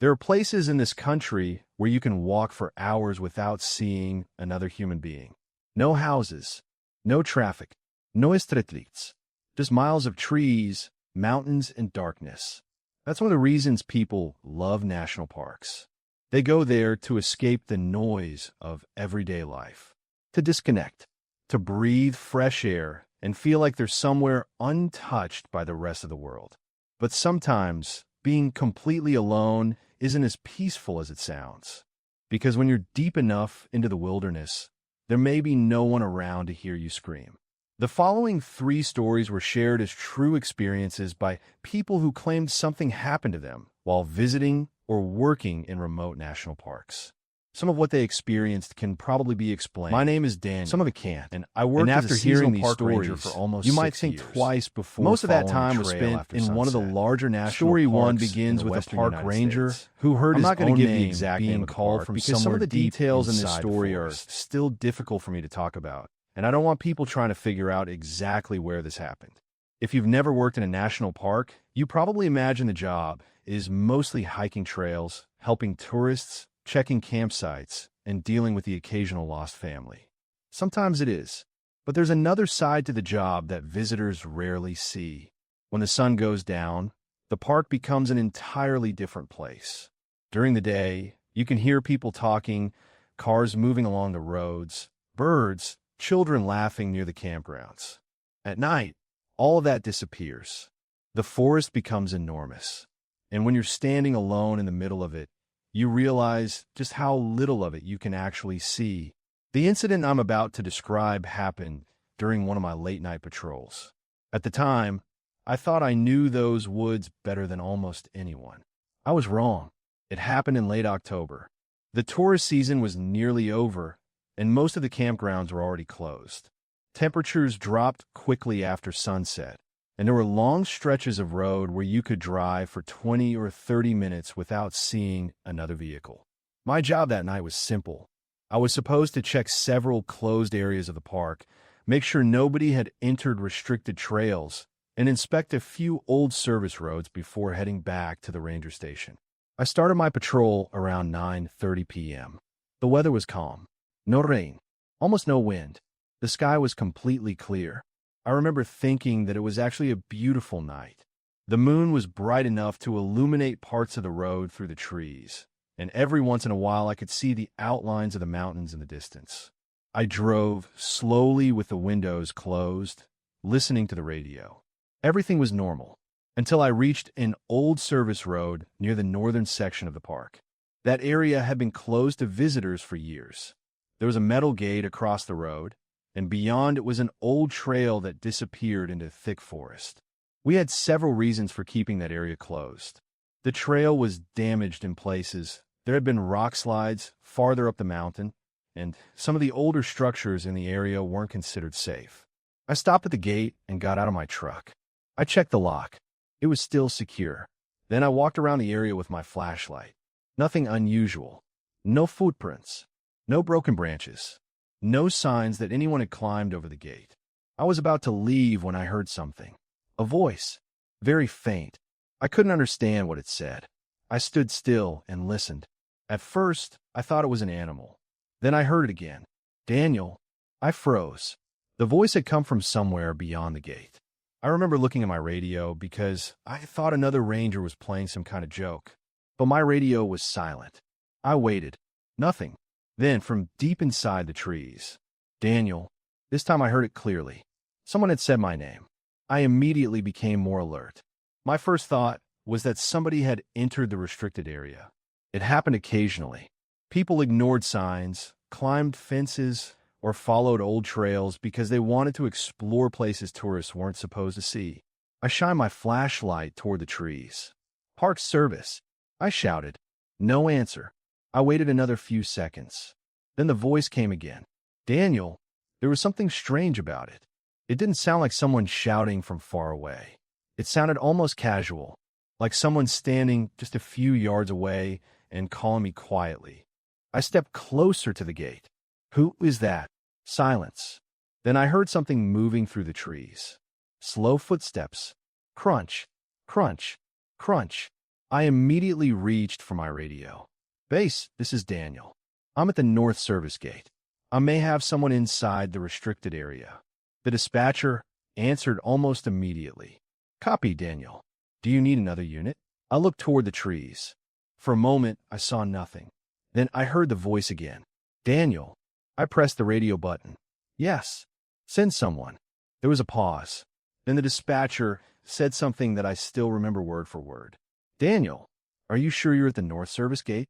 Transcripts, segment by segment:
There are places in this country where you can walk for hours without seeing another human being. No houses, no traffic, no streetlights, just miles of trees, mountains, and darkness. That's one of the reasons people love national parks. They go there to escape the noise of everyday life, to disconnect, to breathe fresh air and feel like they're somewhere untouched by the rest of the world. But sometimes being completely alone isn't as peaceful as it sounds. Because when you're deep enough into the wilderness, there may be no one around to hear you scream. The following 3 stories were shared as true experiences by people who claimed something happened to them while visiting or working in remote national parks. Some of what they experienced can probably be explained. My name is Daniel. Some of it can't. And I worked after as a hearing seasonal these park stories, ranger for almost you 6 might think years. twice before Most of that following time a was trail spent after in one of the sunset. larger national Story parks. one begins in the with a western park United ranger States. who heard I'm his not going own to give the name exact being name of the called park from because some of somewhere the deep details in this inside the story are forest. still difficult for me to talk about, and I don't want people trying to figure out exactly where this happened. If you've never worked in a national park, you probably imagine the job is mostly hiking trails, helping tourists, checking campsites, and dealing with the occasional lost family. Sometimes it is, but there's another side to the job that visitors rarely see. When the sun goes down, the park becomes an entirely different place. During the day, you can hear people talking, cars moving along the roads, birds, children laughing near the campgrounds. At night, all of that disappears. The forest becomes enormous. And when you're standing alone in the middle of it, you realize just how little of it you can actually see. The incident I'm about to describe happened during one of my late-night patrols. At the time, I thought I knew those woods better than almost anyone. I was wrong. It happened in late October. The tourist season was nearly over, and most of the campgrounds were already closed. Temperatures dropped quickly after sunset, and there were long stretches of road where you could drive for 20 or 30 minutes without seeing another vehicle. My job that night was simple. I was supposed to check several closed areas of the park, make sure nobody had entered restricted trails, and inspect a few old service roads before heading back to the ranger station. I started my patrol around 9:30 p.m. The weather was calm. No rain. Almost no wind. The sky was completely clear. I remember thinking that it was actually a beautiful night. The moon was bright enough to illuminate parts of the road through the trees, and every once in a while I could see the outlines of the mountains in the distance. I drove slowly with the windows closed, listening to the radio. Everything was normal, until I reached an old service road near the northern section of the park. That area had been closed to visitors for years. There was a metal gate across the road, and beyond it was an old trail that disappeared into thick forest. We had several reasons for keeping that area closed. The trail was damaged in places. There had been rock slides farther up the mountain, and some of the older structures in the area weren't considered safe. I stopped at the gate and got out of my truck. I checked the lock. It was still secure. Then I walked around the area with my flashlight. Nothing unusual. No footprints. No broken branches. No signs that anyone had climbed over the gate. I was about to leave when I heard something. A voice. Very faint. I couldn't understand what it said. I stood still and listened. At first, I thought it was an animal. Then I heard it again. Daniel. I froze. The voice had come from somewhere beyond the gate. I remember looking at my radio because I thought another ranger was playing some kind of joke. But my radio was silent. I waited. Nothing. Then, from deep inside the trees, Daniel. This time I heard it clearly. Someone had said my name. I immediately became more alert. My first thought was that somebody had entered the restricted area. It happened occasionally. People ignored signs, climbed fences, or followed old trails because they wanted to explore places tourists weren't supposed to see. I shined my flashlight toward the trees. Park service, I shouted. No answer. I waited another few seconds. Then the voice came again. Daniel. There was something strange about it. It didn't sound like someone shouting from far away. It sounded almost casual, like someone standing just a few yards away and calling me quietly. I stepped closer to the gate. Who is that? Silence. Then I heard something moving through the trees. Slow footsteps. Crunch, crunch, crunch. I immediately reached for my radio. Base, this is Daniel. I'm at the North Service Gate. I may have someone inside the restricted area. The dispatcher answered almost immediately. Copy, Daniel. Do you need another unit? I looked toward the trees. For a moment, I saw nothing. Then I heard the voice again. Daniel. I pressed the radio button. Yes. Send someone. There was a pause. Then the dispatcher said something that I still remember word for word. Daniel, are you sure you're at the North Service Gate?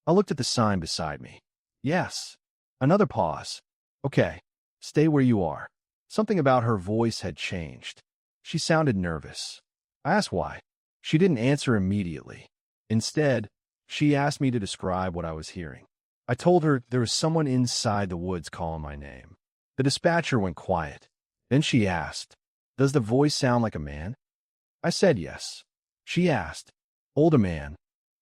I looked at the sign beside me. Yes. Another pause. Okay. Stay where you are. Something about her voice had changed. She sounded nervous. I asked why. She didn't answer immediately. Instead, she asked me to describe what I was hearing. I told her there was someone inside the woods calling my name. The dispatcher went quiet. Then she asked, does the voice sound like a man? I said yes. She asked, older man?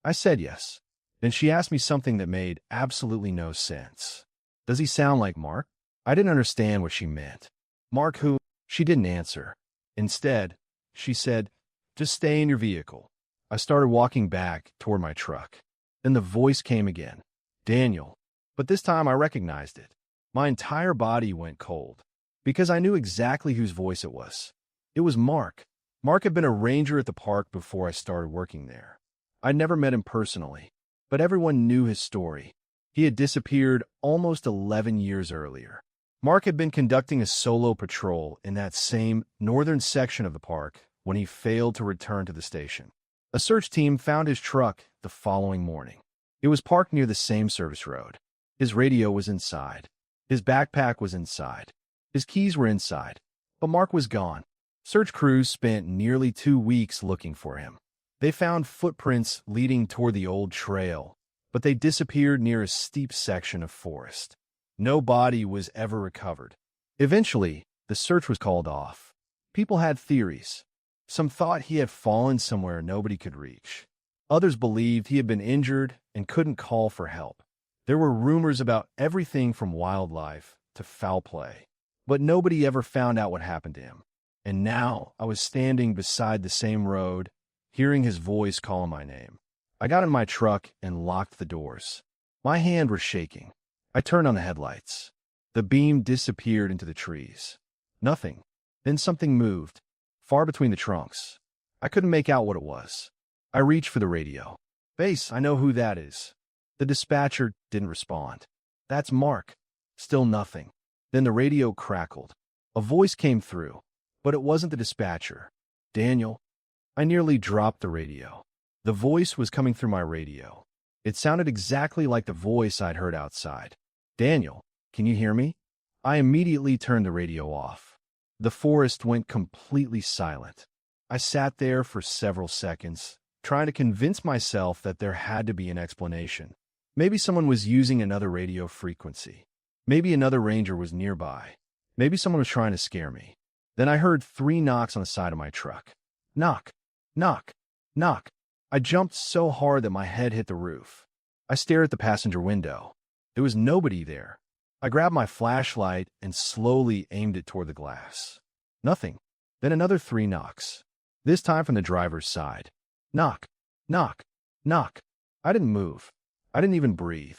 I said yes. Then she asked me something that made absolutely no sense. Does he sound like Mark? I didn't understand what she meant. Mark who? She didn't answer. Instead, she said, just stay in your vehicle. I started walking back toward my truck. Then the voice came again. Daniel. But this time I recognized it. My entire body went cold. Because I knew exactly whose voice it was. It was Mark. Mark had been a ranger at the park before I started working there. I'd never met him personally, but everyone knew his story. He had disappeared almost 11 years earlier. Mark had been conducting a solo patrol in that same northern section of the park when he failed to return to the station. A search team found his truck the following morning. It was parked near the same service road. His radio was inside. His backpack was inside. His keys were inside. But Mark was gone. Search crews spent nearly 2 weeks looking for him. They found footprints leading toward the old trail, but they disappeared near a steep section of forest. No body was ever recovered. Eventually, the search was called off. People had theories. Some thought he had fallen somewhere nobody could reach. Others believed he had been injured and couldn't call for help. There were rumors about everything from wildlife to foul play, but nobody ever found out what happened to him. And now I was standing beside the same road, hearing his voice call my name. I got in my truck and locked the doors. My hand was shaking. I turned on the headlights. The beam disappeared into the trees. Nothing. Then something moved, far between the trunks. I couldn't make out what it was. I reached for the radio. Base, I know who that is. The dispatcher didn't respond. That's Mark. Still nothing. Then the radio crackled. A voice came through, but it wasn't the dispatcher. Daniel. I nearly dropped the radio. The voice was coming through my radio. It sounded exactly like the voice I'd heard outside. Daniel, can you hear me? I immediately turned the radio off. The forest went completely silent. I sat there for several seconds, trying to convince myself that there had to be an explanation. Maybe someone was using another radio frequency. Maybe another ranger was nearby. Maybe someone was trying to scare me. Then I heard 3 knocks on the side of my truck. Knock, knock, knock. I jumped so hard that my head hit the roof. I stared at the passenger window. There was nobody there. I grabbed my flashlight and slowly aimed it toward the glass. Nothing. Then another 3 knocks. This time from the driver's side. Knock, knock, knock. I didn't move. I didn't even breathe.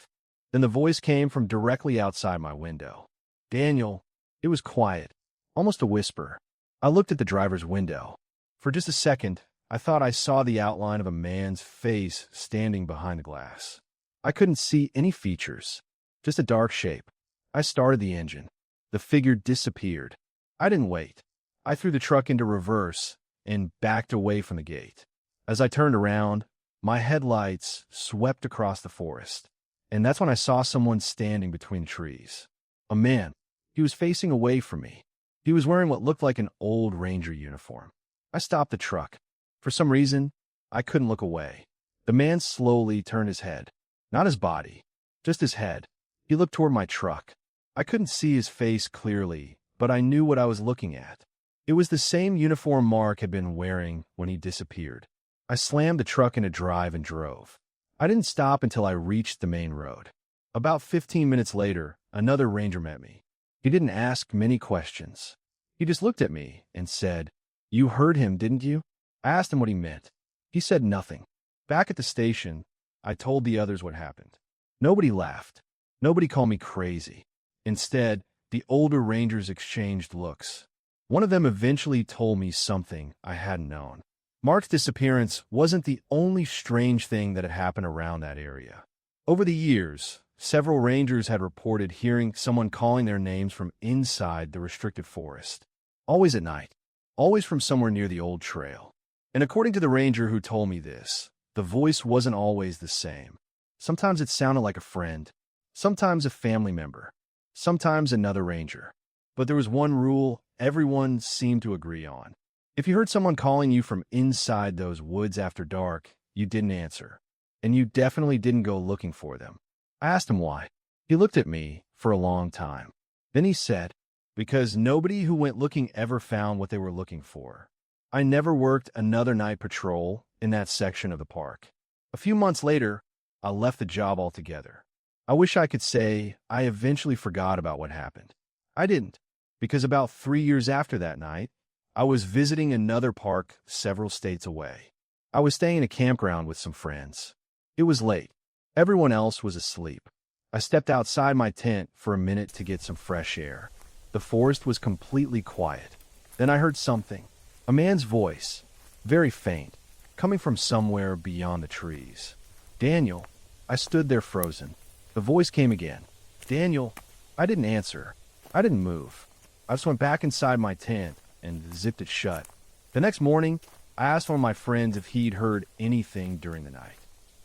Then the voice came from directly outside my window. Daniel. It was quiet, almost a whisper. I looked at the driver's window. For just a second, I thought I saw the outline of a man's face standing behind the glass. I couldn't see any features, just a dark shape. I started the engine. The figure disappeared. I didn't wait. I threw the truck into reverse and backed away from the gate. As I turned around, my headlights swept across the forest. And that's when I saw someone standing between the trees. A man. He was facing away from me. He was wearing what looked like an old ranger uniform. I stopped the truck. For some reason, I couldn't look away. The man slowly turned his head. Not his body, just his head. He looked toward my truck. I couldn't see his face clearly, but I knew what I was looking at. It was the same uniform Mark had been wearing when he disappeared. I slammed the truck into drive and drove. I didn't stop until I reached the main road. About 15 minutes later, another ranger met me. He didn't ask many questions. He just looked at me and said, "You heard him, didn't you?" I asked him what he meant. He said nothing. Back at the station, I told the others what happened. Nobody laughed. Nobody called me crazy. Instead, the older rangers exchanged looks. One of them eventually told me something I hadn't known. Mark's disappearance wasn't the only strange thing that had happened around that area. Over the years, several rangers had reported hearing someone calling their names from inside the restricted forest. Always at night. Always from somewhere near the old trail. And according to the ranger who told me this, the voice wasn't always the same. Sometimes it sounded like a friend, sometimes a family member, sometimes another ranger. But there was one rule everyone seemed to agree on. If you heard someone calling you from inside those woods after dark, you didn't answer. And you definitely didn't go looking for them. I asked him why. He looked at me for a long time. Then he said, because nobody who went looking ever found what they were looking for. I never worked another night patrol in that section of the park. A few months later, I left the job altogether. I wish I could say I eventually forgot about what happened. I didn't, because about 3 years after that night, I was visiting another park several states away. I was staying in a campground with some friends. It was late. Everyone else was asleep. I stepped outside my tent for a minute to get some fresh air. The forest was completely quiet. Then I heard something. A man's voice, very faint, coming from somewhere beyond the trees. Daniel. I stood there frozen. The voice came again. Daniel. I didn't answer. I didn't move. I just went back inside my tent and zipped it shut. The next morning, I asked one of my friends if he'd heard anything during the night.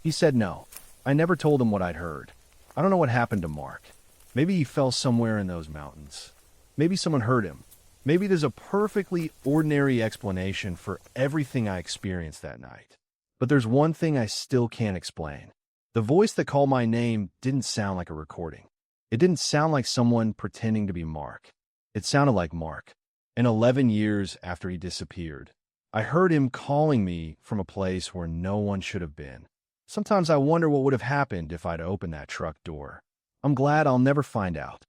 He said no. I never told him what I'd heard. I don't know what happened to Mark. Maybe he fell somewhere in those mountains. Maybe someone hurt him. Maybe there's a perfectly ordinary explanation for everything I experienced that night. But there's one thing I still can't explain. The voice that called my name didn't sound like a recording. It didn't sound like someone pretending to be Mark. It sounded like Mark. And 11 years after he disappeared, I heard him calling me from a place where no one should have been. Sometimes I wonder what would have happened if I'd opened that truck door. I'm glad I'll never find out.